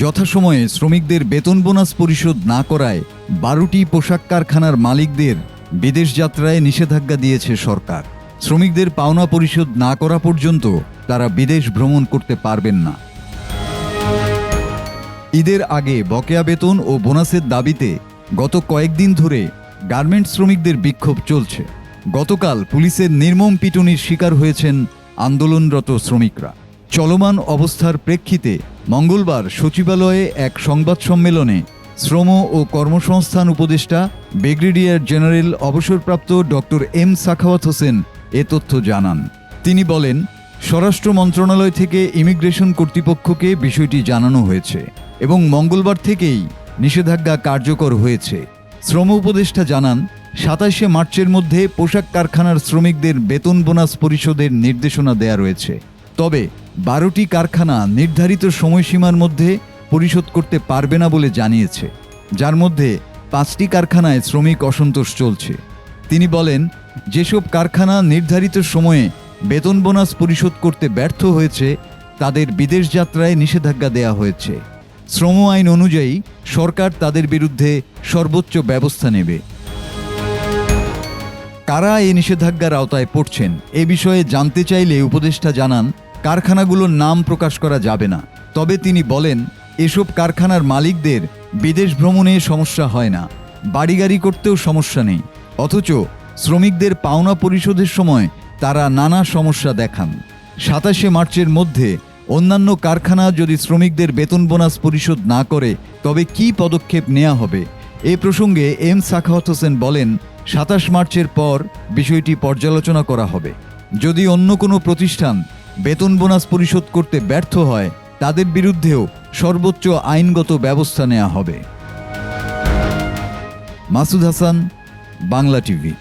যথাসময়ে শ্রমিকদের বেতন বোনাস পরিশোধ না করায় 12টি পোশাক কারখানার মালিকদের বিদেশ যাত্রায় নিষেধাজ্ঞা দিয়েছে সরকার। শ্রমিকদের পাওনা পরিশোধ না করা পর্যন্ত তারা বিদেশ ভ্রমণ করতে পারবেন না। ঈদের আগে বকেয়া বেতন ও বোনাসের দাবিতে গত কয়েকদিন ধরে গার্মেন্টস শ্রমিকদের বিক্ষোভ চলছে। গতকাল পুলিশের নির্মম পিটুনির শিকার হয়েছেন আন্দোলনরত শ্রমিকরা। চলমান অবস্থার প্রেক্ষিতে মঙ্গলবার সচিবালয়ে এক সংবাদ সম্মেলনে শ্রম ও কর্মসংস্থান উপদেষ্টা ব্রিগেডিয়ার জেনারেল অবসরপ্রাপ্ত ডক্টর এম সাখাওয়াত হোসেন এ তথ্য জানান। তিনি বলেন, স্বরাষ্ট্র মন্ত্রণালয় থেকে ইমিগ্রেশন কর্তৃপক্ষকে বিষয়টি জানানো হয়েছে এবং মঙ্গলবার থেকেই নিষেধাজ্ঞা কার্যকর হয়েছে। শ্রম উপদেষ্টা জানান, 27শে মার্চের মধ্যে পোশাক কারখানার শ্রমিকদের বেতন বোনাস পরিশোধের নির্দেশনা দেয়া রয়েছে। তবে 12টি কারখানা নির্ধারিত সময়সীমার মধ্যে পরিশোধ করতে পারবে না বলে জানিয়েছে, যার মধ্যে 5টি কারখানায় শ্রমিক অসন্তোষ চলছে। তিনি বলেন, যেসব কারখানা নির্ধারিত সময়ে বেতন বোনাস পরিশোধ করতে ব্যর্থ হয়েছে তাদের বিদেশ যাত্রায় নিষেধাজ্ঞা দেয়া হয়েছে। শ্রম আইন অনুযায়ী সরকার তাদের বিরুদ্ধে সর্বোচ্চ ব্যবস্থা নেবে। কারা এই নিষেধাজ্ঞার আওতায় পড়ছেন এ বিষয়ে জানতে চাইলে উপদেষ্টা জানান, কারখানাগুলোর নাম প্রকাশ করা যাবে না। তবে তিনি বলেন, এসব কারখানার মালিকদের বিদেশ ভ্রমণে সমস্যা হয় না, বাড়ি গাড়ি করতেও সমস্যা নেই, অথচ শ্রমিকদের পাওনা পরিশোধের সময় তারা নানা সমস্যা দেখান। 27শে মার্চের মধ্যে অন্যান্য কারখানা যদি শ্রমিকদের বেতন বোনাস পরিশোধ না করে তবে কি পদক্ষেপ নেওয়া হবে এ প্রসঙ্গে এম সাখাওয়াত হোসেন বলেন, 27 মার্চের পর বিষয়টি পর্যালোচনা করা হবে। যদি অন্য কোনো প্রতিষ্ঠান বেতন বোনাস পরিশোধ করতে ব্যর্থ হয় তাদের বিরুদ্ধেও সর্বোচ্চ আইনগত ব্যবস্থা নেওয়া হবে। মাসুদ হাসান, বাংলা টিভি।